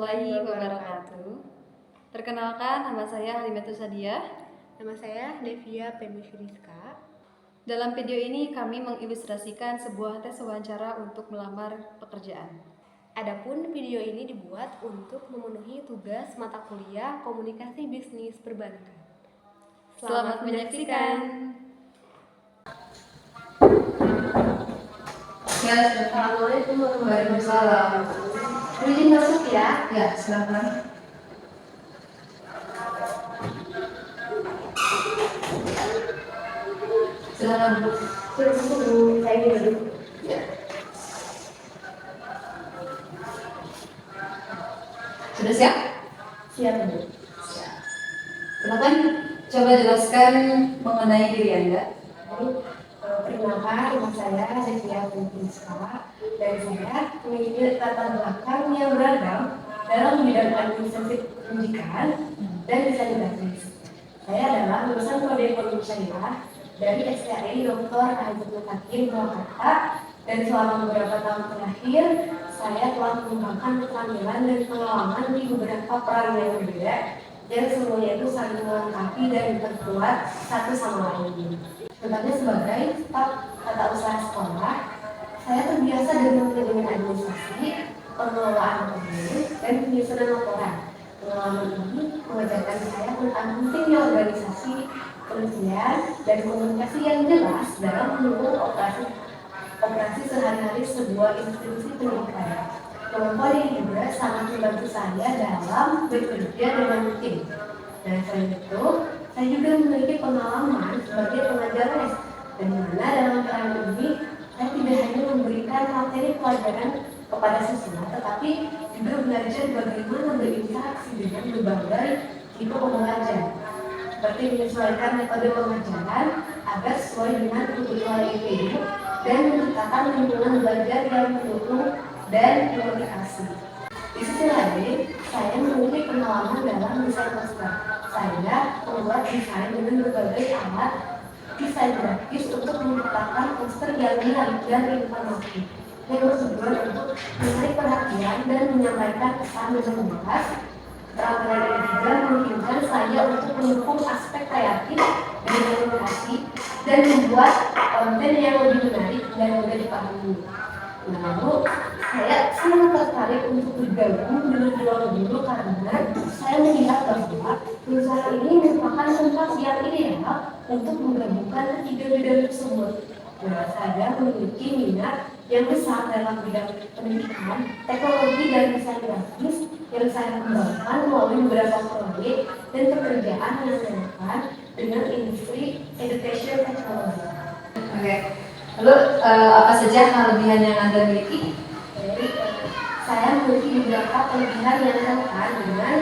warahmatullahi wabarakatuh. Perkenalkan, nama saya Halimatus Sadiah. Nama saya Devia Penusyriska. Dalam video ini kami mengilustrasikan sebuah tes wawancara untuk melamar pekerjaan. Adapun video ini dibuat untuk memenuhi tugas mata kuliah Komunikasi Bisnis Perbankan. Selamat menyaksikan. Ya, assalamualaikum warahmatullahi wabarakatuh. Izin masuk ya? Ya, silakan. Silakan Bu. Tunggu, saya ini dulu. Ya. Sudah siap? Siap, Bu. Siap. Silakan coba jelaskan mengenai diri Anda. Perkenalkan, nama saya Devia Penusyriska dan saya memiliki latar belakang yang beragam dalam bidang administrasi pendidikan dan desain grafis. Saya adalah lulusan Prodi Ekonomi Syariah dari SKI Dr. Ahmad Mutakin Purwakarta, dan selama beberapa tahun terakhir saya telah mengembangkan keterampilan dan pengalaman di beberapa peran yang berbeda yang semuanya itu saling melengkapi dan diperkuat satu sama lain. Contohnya sebagai staf tata usaha sekolah, saya terbiasa dengan manajemen administrasi, pengelolaan dokumen, dan penyusunan laporan. Pengalaman ini mengajarkan saya tentang pentingnya organisasi, perizinan, dan komunikasi yang jelas dalam mendukung operasi sehari-hari sebuah institusi pendidikan. Kemampuan ini juga sangat membantu saya dalam bekerja dengan tim. Dan selain itu, saya juga memiliki pengalaman sebagai pengajar les, dan dimana dalam peran ini saya tidak hanya memberikan materi pelajaran kepada siswa, tetapi juga belajar bagaimana berinteraksi dengan berbagai tipe pembelajar, seperti menyesuaikan metode pengajaran agar sesuai dengan kebutuhan individu dan menciptakan lingkungan belajar yang mendukung dan memotivasi. Di sisi lain, saya memiliki pengalaman dalam desain poster. Saya membuat desain dengan berbagai alat desain grafis untuk menciptakan poster yang menarik dan informatif, yang bertujuan untuk menarik perhatian dan menyampaikan pesan dengan jelas. Keterampilan ini juga memungkinkan saya untuk mendukung aspek kreatif dan komunikasi dan membuat konten yang lebih menarik dan mudah dipahami. Lalu, saya sangat tertarik untuk bergabung dengan ruang guru karena saya melihat bahwa perusahaan ini merupakan tempat yang ideal untuk menggabungkan tiga bidang tersebut. Nah, saya memiliki minat yang besar dalam bidang pendidikan, teknologi, dan desain grafis yang saya kembangkan melalui beberapa proyek dan pekerjaan yang relevan dengan industri education technology. Oke. Lalu apa saja kelebihan yang Anda miliki? Saya memiliki beberapa kelebihan yang relevan dengan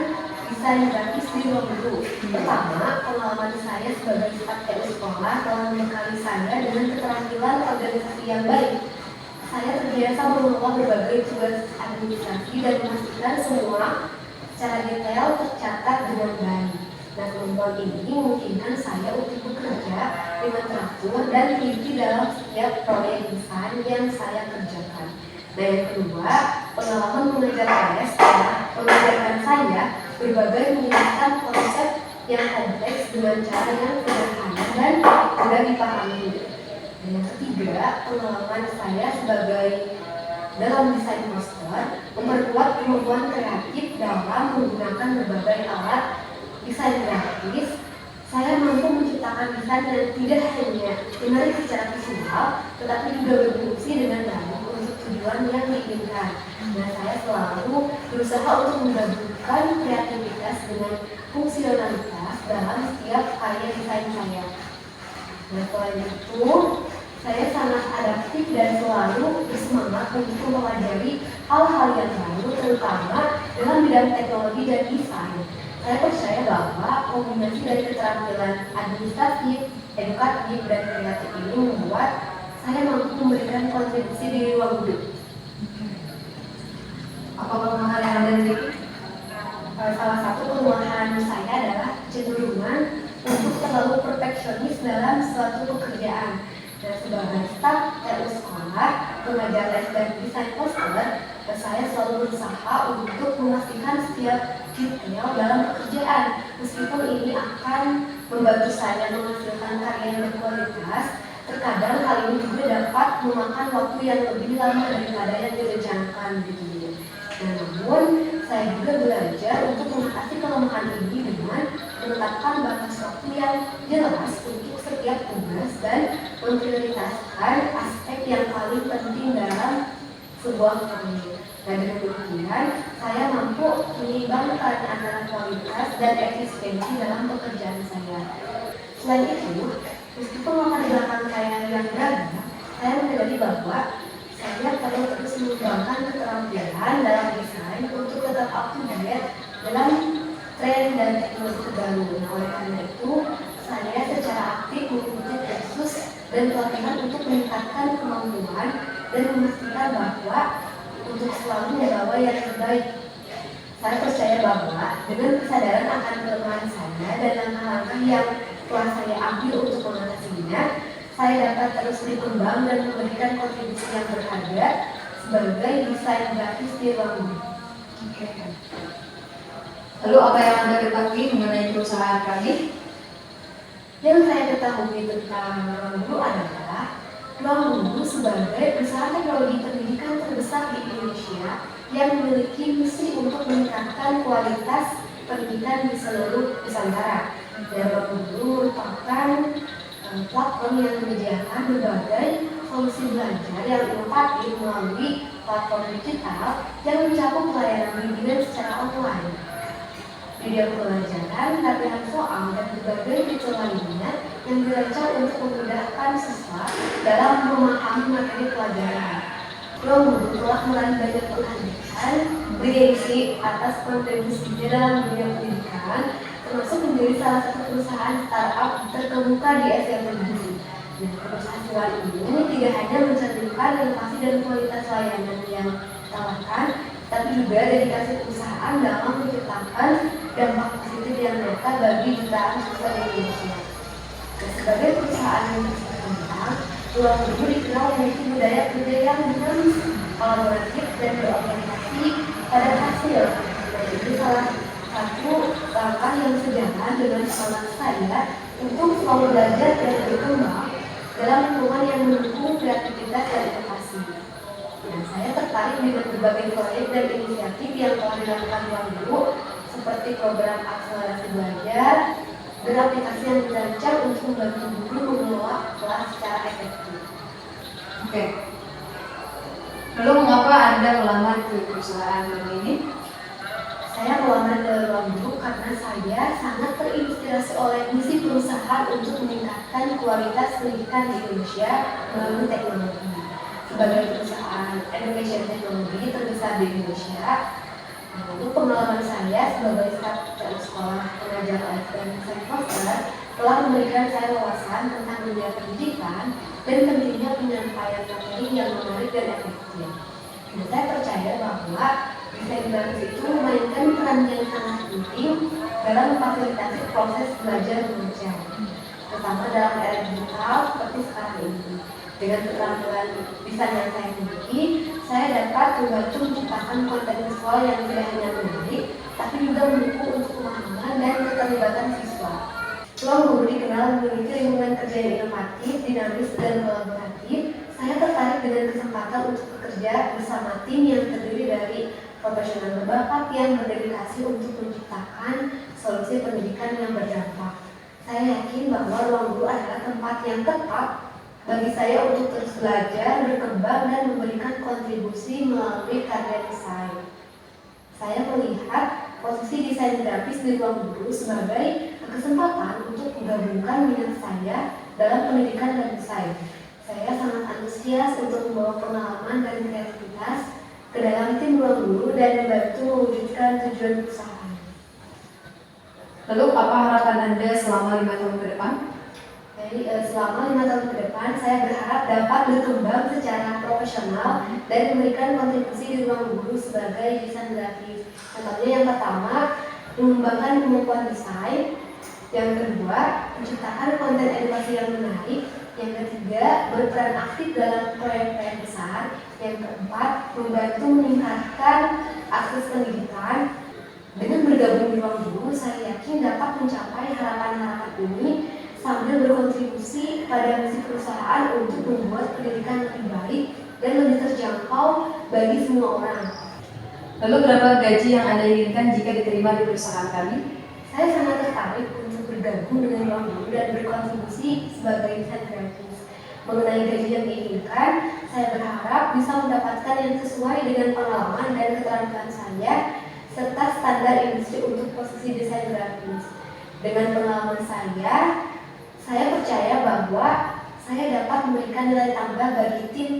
desain grafis di ruang guru. Pertama, pengalaman saya sebagai staf TU sekolah telah membekali saya dengan keterampilan organisasi yang baik. Saya terbiasa mengelola berbagai tugas administrasi dan memastikan semua secara detail tercatat dengan baik. Nah, kemampuan ini memungkinkan saya untuk bekerja dengan teratur dan teliti dalam setiap proyek desain yang saya kerjakan. Dan yang kedua, pengalaman mengajar les telah mengajarkan saya berbagai menjelaskan konsep yang kompleks dengan cara yang sederhana dan mudah dipahami. Dan yang ketiga, pengalaman saya sebagai dalam desain poster memperkuat kemampuan kreatif dalam menggunakan berbagai alat desain grafis. Saya mampu menciptakan desain yang tidak hanya menarik secara visual, tetapi juga berfungsi dengan baik untuk tujuan yang diinginkan. Nah, saya selalu berusaha untuk menggabungkan kreativitas dengan fungsionalitas dalam setiap karya desain saya. Nah, selain itu, saya sangat adaptif dan selalu bersemangat untuk mempelajari hal-hal yang baru, terutama dalam bidang teknologi dan desain. Saya percaya bahwa kombinasi dari keterampilan administratif, edukatif, dan kreatif ini membuat saya mampu memberikan kontribusi di ruang guru. Apa kelemahan yang Anda miliki? Salah satu kelemahan saya adalah kecenderungan untuk terlalu perfeksionis dalam suatu pekerjaan. Dan sebagai staf TU sekolah, pengajar les dan desain poster, Saya selalu berusaha untuk memastikan setiap detail dalam pekerjaan, meskipun ini akan membantu saya menghasilkan karya yang berkualitas. Terkadang hal ini juga dapat memakan waktu yang lebih lama daripada yang direncanakan gitu. Namun saya juga belajar untuk mengatasi kelemahan ini dengan menetapkan batas waktu yang jelas untuk setiap tugas dan memprioritaskan aspek yang paling penting dalam sebuah proyek. Dan dengan demikian, saya mampu menyeimbangkan antara kualitas dan efisiensi dalam pekerjaan saya. Selain itu, meskipun latar belakang saya yang beragam, saya menyadari bahwa saya perlu terus mengembangkan keterampilan dalam desain untuk tetap up to date dalam tren dan teknologi terbaru. Nah, oleh karena itu, saya secara aktif mengikuti kursus dan pelatihan untuk meningkatkan kemampuan dan memastikan bahwa untuk selalu membawa yang terbaik. Saya percaya bahwa dengan kesadaran akan kelemahan saya dan langkah-langkah yang telah saya ambil untuk mengatasinya, saya dapat terus berkembang dan memberikan kontribusi yang berharga sebagai desain grafis di ruang guru. Oke. Lalu apa yang Anda ketahui mengenai perusahaan kami? Yang saya ketahui tentang ruang guru adalah ruang guru sebagai perusahaan teknologi pendidikan terbesar di Indonesia yang memiliki misi untuk meningkatkan kualitas pendidikan di seluruh Nusantara. Dan ruang guru merupakan platform yang menyediakan berbagai solusi belajar yang inovatif melalui platform digital yang mencakup pelayanan bimbingan secara online, video pembelajaran, latihan soal, dan berbagai fitur lainnya yang dirancang untuk memudahkan siswa dalam memahami materi pelajaran. Ruang guru telah meraih banyak penghargaan bergengsi atas kontribusinya dalam dunia pendidikan, termasuk menjadi salah satu perusahaan startup terkemuka di Asia Tenggara. Nah, keberhasilan ini tidak hanya mencerminkan inovasi dan kualitas layanan yang ditawarkan, tapi juga dedikasi perusahaan dalam menciptakan dampak positif yang nyata bagi jutaan siswa di Indonesia. Nah, sebagai perusahaan yang berkembang, ruang guru dikenal memiliki budaya kerja yang dinamis, kolaboratif, dan berorientasi pada hasil. Dan itu salah satu langkah yang sejalan dengan semangat saya untuk selalu belajar dan berkembang dalam lingkungan yang mendukung kreativitas dan inovasi. Nah, saya tertarik dengan berbagai proyek dan inisiatif yang telah dilakukan ruang guru, seperti program akselerasi belajar dan aplikasi yang dirancang untuk membantu guru mengelola kelas secara efektif. Oke. Lalu mengapa Anda melamar ke perusahaan ini? Saya melamar ke ruang guru karena saya sangat terinspirasi oleh misi perusahaan untuk meningkatkan kualitas pendidikan di Indonesia melalui teknologi. Sebagai perusahaan education teknologi terbesar di Indonesia, untuk pengalaman saya sebagai staf sekolah pengajar les dan desain poster telah memberikan saya wawasan tentang dunia pendidikan dan pentingnya penyampaian materi yang menarik dan efektif. Dan saya percaya bahwa desain grafis itu memainkan peran yang sangat penting dalam memfasilitasi proses belajar mengajar, terutama dalam era digital seperti sekarang ini. Dengan keterampilan desain yang saya miliki, saya dapat membantu menciptakan konten visual yang tidak hanya menarik, tapi juga mendukung untuk pemahaman dan keterlibatan siswa. Ruang guru dikenal memiliki lingkungan kerja yang inovatif, dinamis, dan kolaboratif. Saya tertarik dengan kesempatan untuk bekerja bersama tim yang terdiri dari profesional berbakat yang berdedikasi untuk menciptakan solusi pendidikan yang berdampak. Saya yakin bahwa ruang guru adalah tempat yang tepat bagi saya untuk terus belajar, berkembang, dan memberikan kontribusi melalui karya desain. Saya melihat posisi desain grafis di ruang guru sebagai kesempatan untuk menggabungkan minat saya dalam pendidikan dan desain. Saya sangat antusias untuk membawa pengalaman dan kreativitas ke dalam tim ruang guru dan membantu mewujudkan tujuan perusahaan. Lalu apa harapan Anda selama 5 tahun ke depan? Selama 5 tahun ke depan, saya berharap dapat berkembang secara profesional dan memberikan kontribusi di ruang guru sebagai desain grafis. Contohnya yang pertama, mengembangkan kemampuan desain. Yang kedua, menciptakan konten edukasi yang menarik. Yang ketiga, berperan aktif dalam proyek-proyek besar. Yang keempat, membantu meningkatkan akses pendidikan. Dengan bergabung di Ruang Guru, saya yakin dapat mencapai harapan-harapan ini sambil berkontribusi pada misi perusahaan untuk membuat pendidikan lebih baik dan lebih terjangkau bagi semua orang. Lalu berapa gaji yang Anda inginkan jika diterima di perusahaan kami? Saya sangat tertarik untuk bergabung dengan Ruang Guru dan berkontribusi sebagai desain grafis. Mengenai gaji yang diinginkan, saya berharap bisa mendapatkan yang sesuai dengan pengalaman dan keterampilan saya serta standar industri untuk posisi desain grafis. Dengan pengalaman saya percaya bahwa saya dapat memberikan nilai tambah bagi tim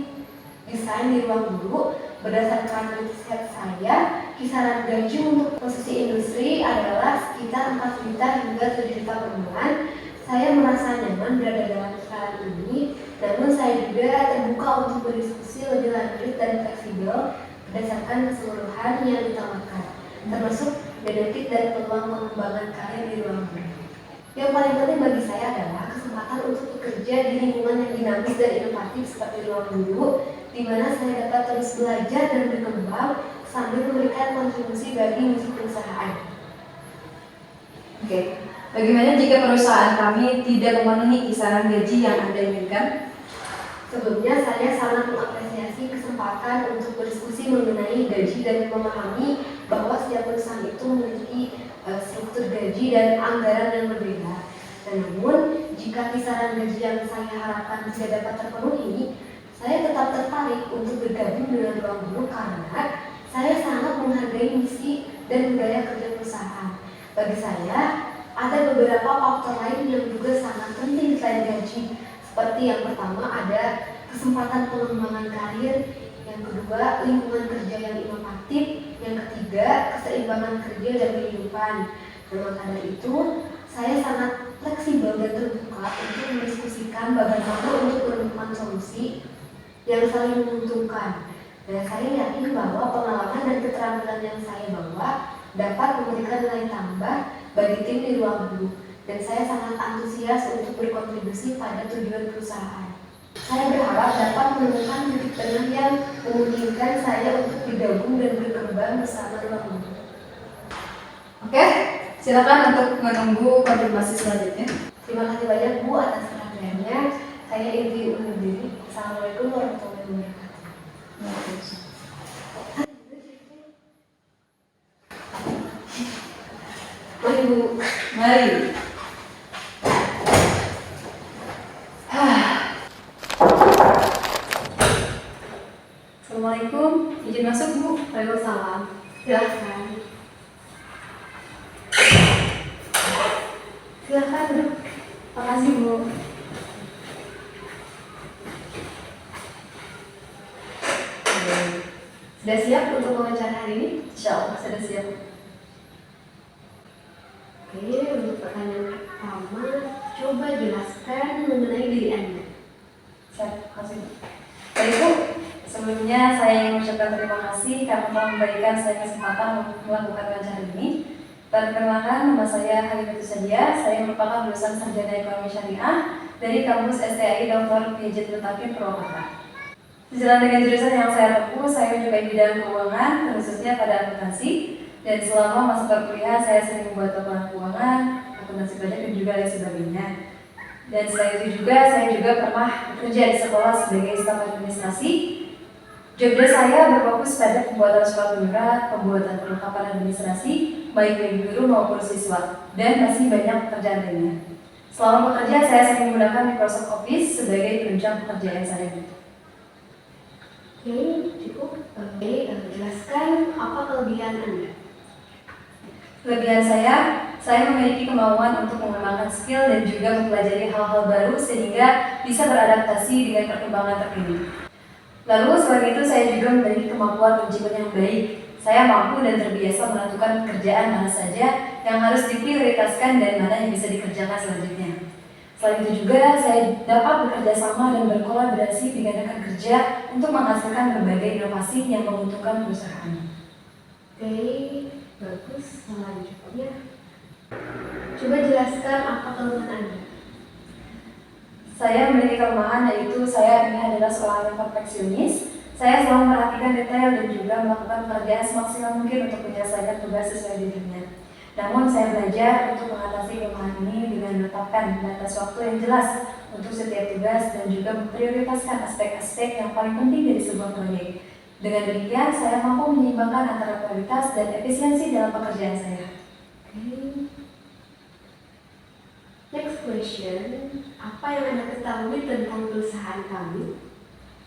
desain di Ruang Guru. Berdasarkan riset saya, kisaran gaji untuk posisi industri adalah sekitar 4 juta hingga 7 juta per bulan. Saya merasa nyaman berada dalam kisaran ini, namun saya juga terbuka untuk berdiskusi lebih lanjut dan fleksibel berdasarkan keseluruhan yang ditawarkan, termasuk benefit dan peluang pengembangan karir di Ruang Guru. Yang paling penting bagi saya adalah kesempatan untuk bekerja di lingkungan yang dinamis dan inovatif seperti Ruang Guru, di mana saya dapat terus belajar dan berkembang sambil memberikan kontribusi bagi misi perusahaan. Oke, bagaimana jika perusahaan kami tidak memenuhi kisaran gaji yang Anda inginkan? Sebelumnya, saya sangat mengapresiasi kesempatan untuk berdiskusi mengenai gaji dan memahami bahwa setiap perusahaan itu memiliki struktur gaji dan anggaran yang berbeda. Namun, jika kisaran gaji yang saya harapkan tidak dapat terpenuhi, saya tetap tertarik untuk bergabung dengan Ruang Guru karena saya sangat menghargai misi dan budaya kerja perusahaan. Bagi saya, ada beberapa faktor lain yang juga sangat penting selain gaji. Seperti yang pertama ada kesempatan pengembangan karir, yang kedua lingkungan kerja yang inovatif, yang ketiga keseimbangan kerja dan kehidupan. Maka dari itu, saya sangat fleksibel dan terbuka untuk mendiskusikan bagaimana untuk menemukan solusi yang saling menguntungkan. Dan saya yakin bahwa pengalaman dan keterampilan yang saya bawa dapat memberikan nilai tambah bagi tim di Ruang Guru. Dan saya sangat antusias untuk berkontribusi pada tujuan perusahaan. Saya berharap dapat menemukan titik tengah yang memungkinkan saya untuk bergabung dan berkembang bersama Ruang Guru. Oke, silakan untuk menunggu konfirmasi selanjutnya. Terima kasih banyak Bu atas perhatiannya. Saya Indi undur diri. Assalamualaikum warahmatullahi wabarakatuh. Mari Bu. Mari. Assalamualaikum, izin masuk Bu. Waalaikumsalam. Silahkan. Silahkan duduk. Makasih Bu. Sudah siap untuk wawancara hari ini? Insya Allah sudah siap. Oke, untuk pertanyaan pertama, coba jelaskan mengenai diri Anda. Siap, kasih. Baik Bu, sebelumnya saya ingin mengucapkan terima kasih karena telah memberikan saya kesempatan untuk melakukan wawancara ini. Perkenalkan, nama saya Halimatus Sadia. Saya merupakan lulusan Sarjana Ekonomi Syariah dari kampus STAI Dr. PJ Mutakin Purwakarta. Sejalan dengan jurusan yang saya tempuh, saya menyukai bidang keuangan, khususnya pada akuntansi. Dan selama masa perkuliahan, saya sering membuat laporan keuangan, akuntansi pajak dan juga lain sebagainya. Dan selain itu juga, saya juga pernah bekerja di sekolah sebagai staf administrasi. Job desk saya berfokus pada pembuatan surat menyurat, pembuatan perlengkapan administrasi, baik bagi guru maupun siswa, dan masih banyak pekerjaan lainnya. Selama bekerja, saya sering menggunakan Microsoft Office sebagai penunjang pekerjaan saya. Oke, cukup. Jelaskan apa kelebihan Anda. Kelebihan saya memiliki kemauan untuk mengembangkan skill dan juga mempelajari hal-hal baru sehingga bisa beradaptasi dengan perkembangan terkini. Lalu selain itu saya juga memiliki kemampuan manajemen yang baik. Saya mampu dan terbiasa menentukan pekerjaan mana saja yang harus diprioritaskan dan mana yang bisa dikerjakan selanjutnya. Selain itu juga saya dapat bekerja sama dan berkolaborasi dengan rekan kerja untuk menghasilkan berbagai inovasi yang menguntungkan perusahaan. Oke, bagus. Selanjutnya, coba jelaskan apa kelemahan Anda. Saya memiliki kelemahan yaitu saya ini adalah seorang yang perfeksionis. Saya selalu memperhatikan detail dan juga melakukan pekerjaan semaksimal mungkin untuk menyelesaikan tugas sesuai deadline-nya. Namun saya belajar untuk mengatasi kelemahan ini dengan menetapkan batas waktu yang jelas untuk setiap tugas dan juga memprioritaskan aspek-aspek yang paling penting dari sebuah proyek. Dengan demikian, saya mampu menyeimbangkan antara kualitas dan efisiensi dalam pekerjaan saya. Next question, apa yang Anda ketahui tentang perusahaan kami?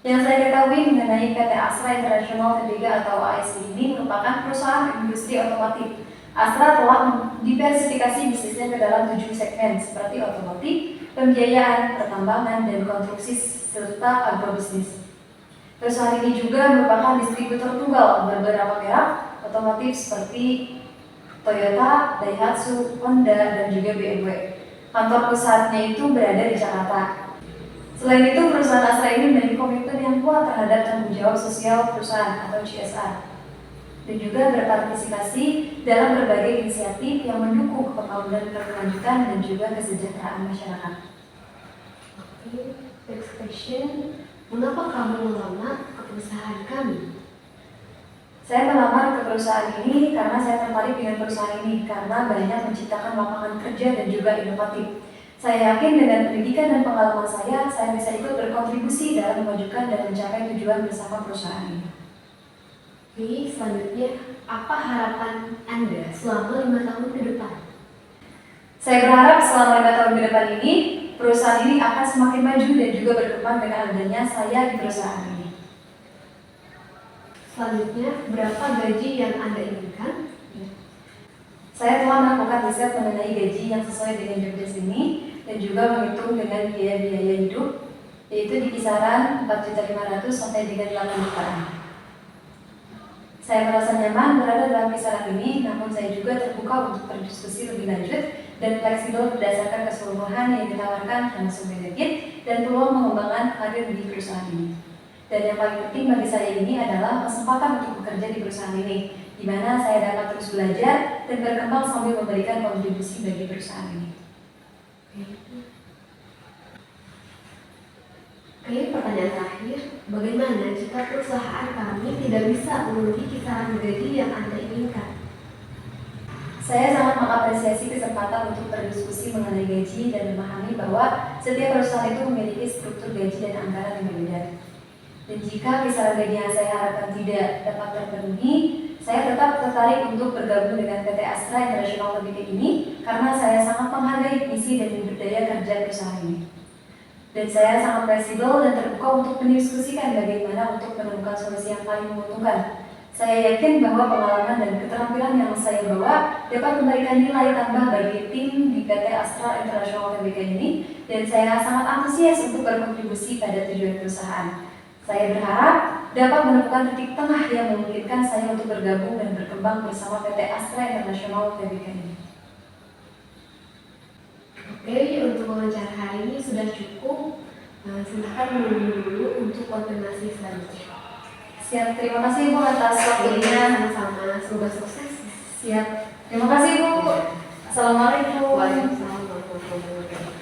Yang saya ketahui mengenai PT Astra International Tbk atau ASI ini merupakan perusahaan industri otomotif. Astra telah diversifikasi bisnisnya ke dalam 7 segmen seperti otomotif, pembiayaan, pertambangan, dan konstruksi serta agrobisnis. Perusahaan ini juga merupakan distributor tunggal beberapa merek otomotif seperti Toyota, Daihatsu, Honda, dan juga BMW. Kantor pusatnya itu berada di Jakarta. Selain itu, perusahaan Astra ini memiliki komitmen yang kuat terhadap tanggung jawab sosial perusahaan atau CSR, dan juga berpartisipasi dalam berbagai inisiatif yang mendukung pembangunan berkelanjutan dan juga kesejahteraan masyarakat. Oke, next question. Mengapa kamu melamar ke perusahaan kami? Saya melamar ke perusahaan ini karena saya tertarik dengan perusahaan ini karena banyak menciptakan lapangan kerja dan juga inovatif. Saya yakin dengan pendidikan dan pengalaman saya bisa ikut berkontribusi dalam memajukan dan mencapai tujuan bersama perusahaan ini. Oke, selanjutnya, apa harapan Anda selama 5 tahun ke depan? Saya berharap selama 5 tahun ke depan ini, perusahaan ini akan semakin maju dan juga berkembang dengan adanya saya di perusahaan ini. Selanjutnya, berapa gaji yang Anda inginkan? Saya telah melakukan riset mengenai gaji yang sesuai dengan job desk ini dan juga menghitung dengan biaya-biaya hidup, yaitu di kisaran 4.500.000 sampai dengan 8 jutaan. Saya merasa nyaman berada dalam kisaran ini, namun saya juga terbuka untuk berdiskusi lebih lanjut dan fleksibel berdasarkan keseluruhan yang ditawarkan termasuk benefit dan peluang mengembangkan karir di perusahaan ini. Dan yang paling penting bagi saya ini adalah kesempatan untuk bekerja di perusahaan ini, di mana saya dapat terus belajar dan berkembang sambil memberikan kontribusi bagi perusahaan ini. Oke, pertanyaan terakhir. Bagaimana jika perusahaan kami tidak bisa memenuhi kisaran gaji yang Anda inginkan? Saya sangat mengapresiasi kesempatan untuk berdiskusi mengenai gaji dan memahami bahwa setiap perusahaan itu memiliki struktur gaji dan anggaran yang berbeda. Dan jika kisaran gaji yang saya harapkan tidak dapat terpenuhi, saya tetap tertarik untuk bergabung dengan PT Astra International Tbk ini karena saya sangat menghargai misi dan budaya kerja perusahaan ini. Dan saya sangat fleksibel dan terbuka untuk mendiskusikan bagaimana untuk menemukan solusi yang paling menguntungkan. Saya yakin bahwa pengalaman dan keterampilan yang saya bawa dapat memberikan nilai tambah bagi tim di PT Astra International Tbk ini, dan saya sangat antusias untuk berkontribusi pada tujuan perusahaan. Saya berharap dapat menemukan titik tengah yang memungkinkan saya untuk bergabung dan berkembang bersama PT Astra International Tbk ini. Oke, untuk wawancara hari ini sudah cukup. Silakan menunggu dulu untuk konfirmasi selanjutnya. Siap, terima kasih Bu atas waktunya. Sama-sama, semoga sukses. Siap, terima kasih Bu. Assalamualaikum. Waalaikumsalam warahmatullahi wabarakatuh.